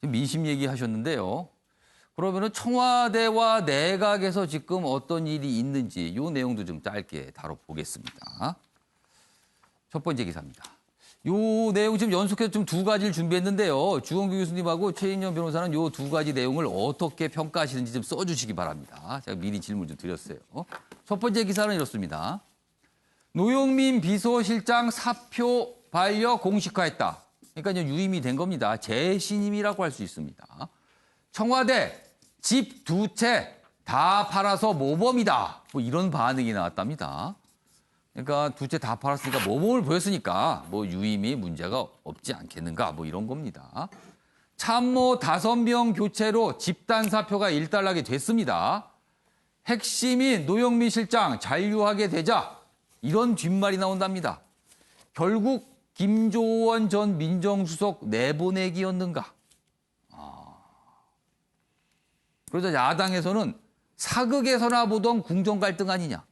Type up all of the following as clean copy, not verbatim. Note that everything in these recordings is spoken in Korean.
민심 얘기하셨는데요. 그러면은 청와대와 내각에서 지금 어떤 일이 있는지 이 내용도 좀 짧게 다뤄보겠습니다. 첫 번째 기사입니다. 이 내용 지금 연속해서 좀 두 가지를 준비했는데요. 주원규 교수님하고 최인영 변호사는 이 두 가지 내용을 어떻게 평가하시는지 좀 써주시기 바랍니다. 제가 미리 질문 좀 드렸어요. 첫 번째 기사는 이렇습니다. 노영민 비서실장 사표 반려 공식화했다. 그러니까 이제 유임이 된 겁니다. 재신임이라고 할 수 있습니다. 청와대 집 두 채 다 팔아서 모범이다. 뭐 이런 반응이 나왔답니다. 그러니까 두 채 다 팔았으니까 모범을 보였으니까 뭐 유임이 문제가 없지 않겠는가 뭐 이런 겁니다. 참모 5명 교체로 집단 사표가 일단락이 됐습니다. 핵심인 노영민 실장 잔류하게 되자 이런 뒷말이 나온답니다. 결국 김조원 전 민정수석 내보내기였는가? 그러자 야당에서는 사극에서나 보던 궁정 갈등 아니냐.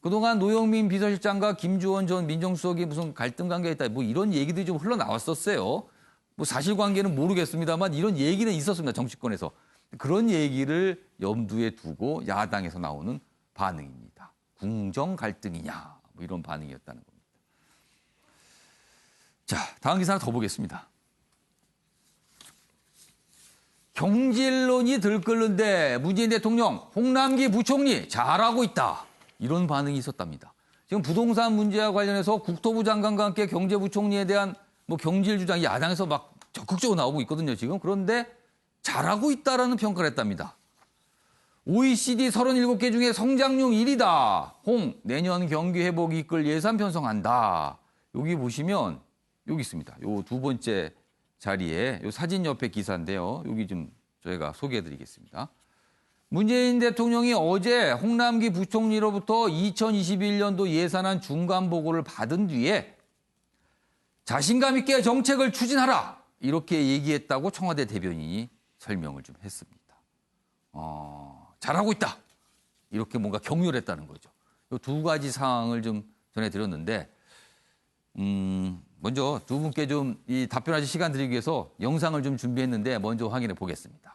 그동안 노영민 비서실장과 김주원 전 민정수석이 무슨 갈등 관계가 있다. 뭐 이런 얘기들이 좀 흘러나왔었어요. 뭐 사실관계는 모르겠습니다만 이런 얘기는 있었습니다. 정치권에서. 그런 얘기를 염두에 두고 야당에서 나오는 반응입니다. 궁정 갈등이냐. 뭐 이런 반응이었다는 겁니다. 자, 다음 기사 하나 더 보겠습니다. 경질론이 들끓는데 문재인 대통령, 홍남기 부총리 잘하고 있다. 이런 반응이 있었답니다. 지금 부동산 문제와 관련해서 국토부 장관과 함께 경제부총리에 대한 뭐 경질 주장이 야당에서 막 적극적으로 나오고 있거든요. 지금. 그런데 잘하고 있다라는 평가를 했답니다. OECD 37개 중에 성장률 1위다. 홍, 내년 경기 회복 이끌 예산 편성한다. 여기 보시면 여기 있습니다. 요 두 번째 자리에 요 사진 옆에 기사인데요. 여기 좀 저희가 소개해드리겠습니다. 문재인 대통령이 어제 홍남기 부총리로부터 2021년도 예산안 중간 보고를 받은 뒤에 자신감 있게 정책을 추진하라 이렇게 얘기했다고 청와대 대변인이 설명을 좀 했습니다. 잘하고 있다 이렇게 뭔가 격려를 했다는 거죠. 이 두 가지 사항을 좀 전해드렸는데 먼저 두 분께 좀 이 답변하실 시간 드리기 위해서 영상을 좀 준비했는데 먼저 확인해 보겠습니다.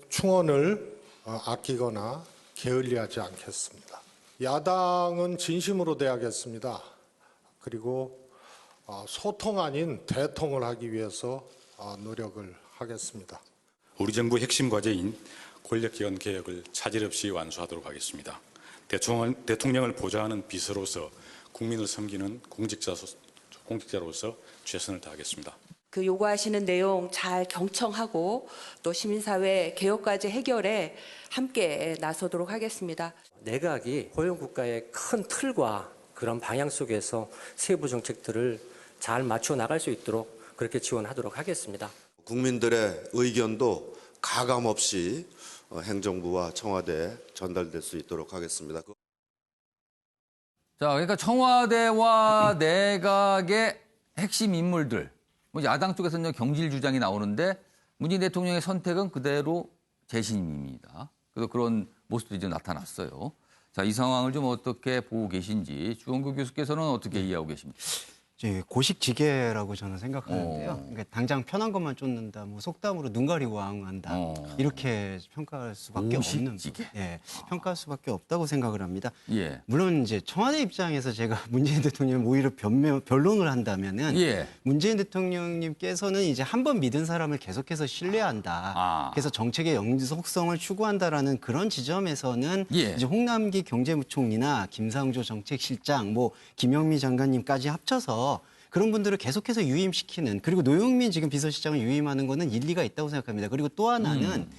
충원을 아끼거나 게을리하지 않겠습니다. 야당은 진심으로 대하겠습니다. 그리고 소통 아닌 대통을 하기 위해서 노력을 하겠습니다. 우리 정부의 핵심 과제인 권력기관 개혁을 차질 없이 완수하도록 하겠습니다. 대통령을 보좌하는 비서로서 국민을 섬기는 공직자로서 최선을 다하겠습니다. 그 요구하시는 내용 잘 경청하고 또 시민사회 개혁까지 해결에 함께 나서도록 하겠습니다. 내각이 고용국가의 큰 틀과 그런 방향 속에서 세부 정책들을 잘 맞춰 나갈 수 있도록 그렇게 지원하도록 하겠습니다. 국민들의 의견도 가감 없이 행정부와 청와대에 전달될 수 있도록 하겠습니다. 자, 그러니까 청와대와 내각의 핵심 인물들, 뭐 야당 쪽에서는 경질 주장이 나오는데 문재인 대통령의 선택은 그대로 재신임입니다. 그래서 그런 모습들이 좀 나타났어요. 자, 이 상황을 좀 어떻게 보고 계신지 주원규 교수께서는 어떻게 이해하고 계십니까? 고식지계라고 저는 생각하는데요. 그러니까 당장 편한 것만 쫓는다, 뭐 속담으로 눈 가리고 왕한다 이렇게 평가할 수밖에 없는, 평가할 수밖에 없다고 생각을 합니다. 예. 물론 이제 청와대 입장에서 제가 문재인 대통령 오히려 변론을 한다면은 문재인 대통령님께서는 이제 한 번 믿은 사람을 계속해서 신뢰한다. 그래서 정책의 영속성을 추구한다라는 그런 지점에서는 이제 홍남기 경제부총리나 김상조 정책실장, 뭐 김영미 장관님까지 합쳐서 그런 분들을 계속해서 유임시키는, 그리고 노영민 지금 비서실장을 유임하는 거는 일리가 있다고 생각합니다. 그리고 또 하나는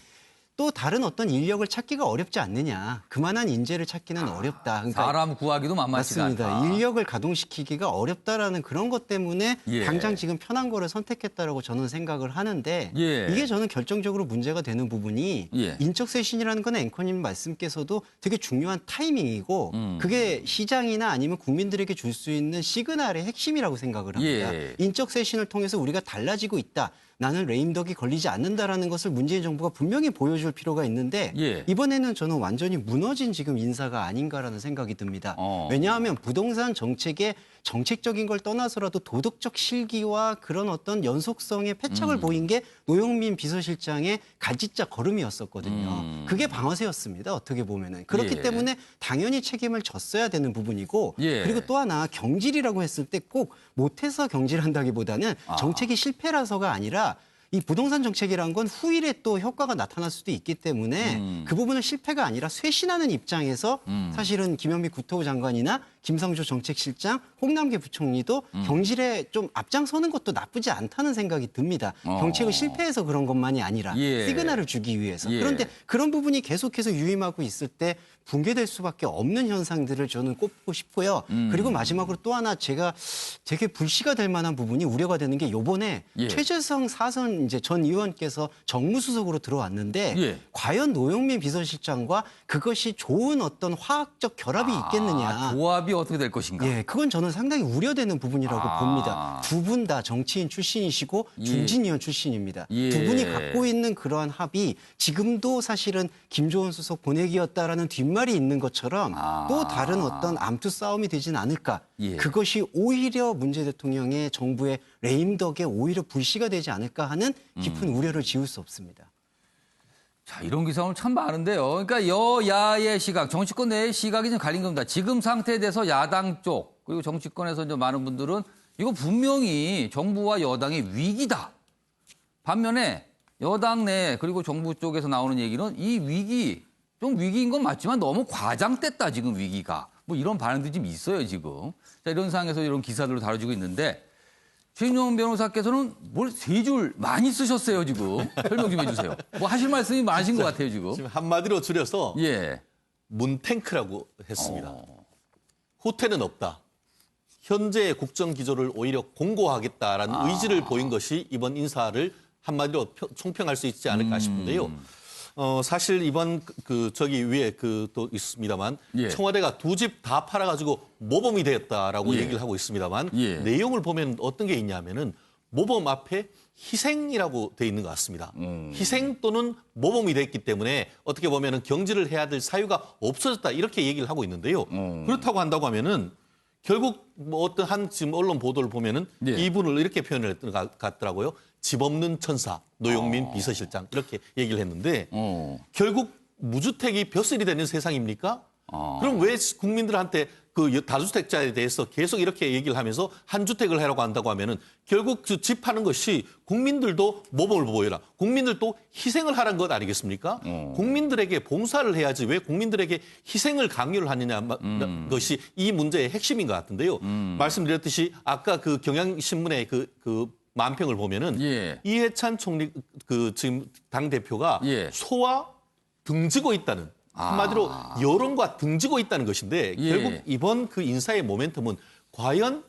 또 다른 어떤 인력을 찾기가 어렵지 않느냐. 그만한 인재를 찾기는 어렵다. 그러니까 사람 구하기도 만만치가 않다. 맞습니다. 인력을 가동시키기가 어렵다라는 그런 것 때문에 당장 지금 편한 거를 선택했다라고 저는 생각을 하는데 이게 저는 결정적으로 문제가 되는 부분이 인적 쇄신이라는 건 앵커님 말씀께서도 되게 중요한 타이밍이고 그게 시장이나 아니면 국민들에게 줄 수 있는 시그널의 핵심이라고 생각을 합니다. 인적 쇄신을 통해서 우리가 달라지고 있다. 나는 레임덕이 걸리지 않는다라는 것을 문재인 정부가 분명히 보여줄 필요가 있는데 예. 이번에는 저는 완전히 무너진 지금 인사가 아닌가라는 생각이 듭니다. 왜냐하면 부동산 정책의 정책적인 걸 떠나서라도 도덕적 실기와 그런 어떤 연속성의 패착을 보인 게 노영민 비서실장의 갈짓자 걸음이었었거든요. 그게 방아쇠였습니다. 어떻게 보면은. 그렇기 예. 때문에 당연히 책임을 졌어야 되는 부분이고 예. 그리고 또 하나 경질이라고 했을 때 꼭 못해서 경질한다기보다는 정책이 실패라서가 아니라 이 부동산 정책이란 건 후일에 또 효과가 나타날 수도 있기 때문에 그 부분은 실패가 아니라 쇄신하는 입장에서 사실은 김현미 국토부 장관이나 김성주 정책실장, 홍남기 부총리도 경질에 좀 앞장서는 것도 나쁘지 않다는 생각이 듭니다. 정책을 실패해서 그런 것만이 아니라 예. 시그널을 주기 위해서. 예. 그런데 그런 부분이 계속해서 유임하고 있을 때 붕괴될 수밖에 없는 현상들을 저는 꼽고 싶고요. 그리고 마지막으로 또 하나 제가 되게 불씨가 될 만한 부분이 우려가 되는 게 요번에 예. 최재성 사선 이제 전 의원께서 정무수석으로 들어왔는데 예. 과연 노영민 비서실장과 그것이 좋은 어떤 화학적 결합이 있겠느냐. 조합이 어떻게 될 것인가? 예, 그건 저는 상당히 우려되는 부분이라고 봅니다. 두 분 다 정치인 출신이시고 예. 중진 의원 출신입니다. 예. 두 분이 갖고 있는 그러한 합이 지금도 사실은 김조원 수석 보내기였다라는 뒷말이 있는 것처럼 또 다른 어떤 암투 싸움이 되진 않을까. 예. 그것이 오히려 문재인 대통령의 정부의 레임덕에 오히려 불씨가 되지 않을까 하는 깊은 우려를 지울 수 없습니다. 자, 이런 기사 오늘 참 많은데요. 그러니까 여야의 시각, 정치권 내의 시각이 좀 갈린 겁니다. 지금 상태에 대해서 야당 쪽, 그리고 정치권에서 이제 많은 분들은 이거 분명히 정부와 여당의 위기다. 반면에 여당 내 그리고 정부 쪽에서 나오는 얘기는 이 위기, 좀 위기인 건 맞지만 너무 과장됐다, 지금 위기가. 뭐 이런 반응들이 좀 있어요, 지금. 자, 이런 상황에서 이런 기사들로 다뤄지고 있는데 최인용 변호사께서는 뭘 세 줄 많이 쓰셨어요, 지금. 설명 좀 해주세요. 뭐 하실 말씀이 많으신 것 같아요, 지금. 지금 한마디로 줄여서 예. 문탱크라고 했습니다. 후퇴는 없다. 현재의 국정 기조를 오히려 공고하겠다라는 의지를 보인 것이 이번 인사를 한마디로 총평할 수 있지 않을까 싶은데요. 사실 이번 저기 위에 또 있습니다만 예. 청와대가 두 집 다 팔아가지고 모범이 되었다라고 예. 얘기를 하고 있습니다만 예. 내용을 보면 어떤 게 있냐면은 모범 앞에 희생이라고 돼 있는 것 같습니다. 희생 또는 모범이 됐기 때문에 어떻게 보면은 경질을 해야 될 사유가 없어졌다 이렇게 얘기를 하고 있는데요. 그렇다고 한다고 하면은 결국 뭐 어떤 한 지금 언론 보도를 보면은 예. 이분을 이렇게 표현을 했던 것 같더라고요. 집 없는 천사 노영민 비서실장 이렇게 얘기를 했는데 결국 무주택이 벼슬이 되는 세상입니까? 그럼 왜 국민들한테 그 다주택자에 대해서 계속 이렇게 얘기를 하면서 한 주택을 하라고 한다고 하면은 결국 그 집 하는 것이 국민들도 모범을 보여라. 국민들도 희생을 하라는 것 아니겠습니까? 국민들에게 봉사를 해야지 왜 국민들에게 희생을 강요를 하느냐 것이 이 문제의 핵심인 것 같은데요. 말씀드렸듯이 아까 그 경향신문의 그 만평을 보면은 예. 이해찬 총리 지금 당 대표가 예. 소와 등지고 있다는 한마디로 여론과 등지고 있다는 것인데 예. 결국 이번 그 인사의 모멘텀은 과연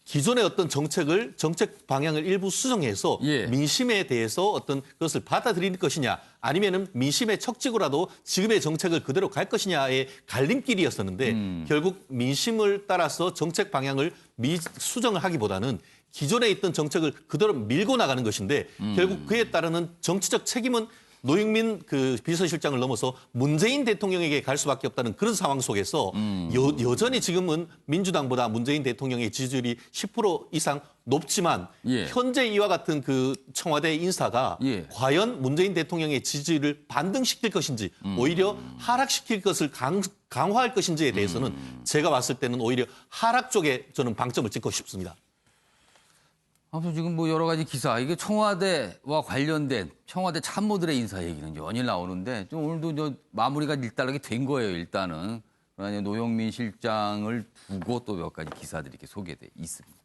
기존의 어떤 정책 방향을 일부 수정해서 예. 민심에 대해서 어떤 것을 받아들일 것이냐 아니면은 민심의 척지고라도 지금의 정책을 그대로 갈 것이냐의 갈림길이었었는데 결국 민심을 따라서 정책 방향을 수정을 하기보다는 기존에 있던 정책을 그대로 밀고 나가는 것인데 결국 그에 따르는 정치적 책임은 노영민 비서실장을 넘어서 문재인 대통령에게 갈 수밖에 없다는 그런 상황 속에서 여전히 지금은 민주당보다 문재인 대통령의 지지율이 10% 이상 높지만 예. 현재 이와 같은 그 청와대 인사가 예. 과연 문재인 대통령의 지지율을 반등시킬 것인지 오히려 하락시킬 것을 강화할 것인지에 대해서는 제가 봤을 때는 오히려 하락 쪽에 저는 방점을 찍고 싶습니다. 아무튼 지금 뭐 여러 가지 기사, 이게 청와대와 관련된 청와대 참모들의 인사 얘기는 연일 나오는데 좀 오늘도 마무리가 일단락이 된 거예요, 일단은. 그러나 노영민 실장을 두고 또 몇 가지 기사들이 이렇게 소개돼 있습니다.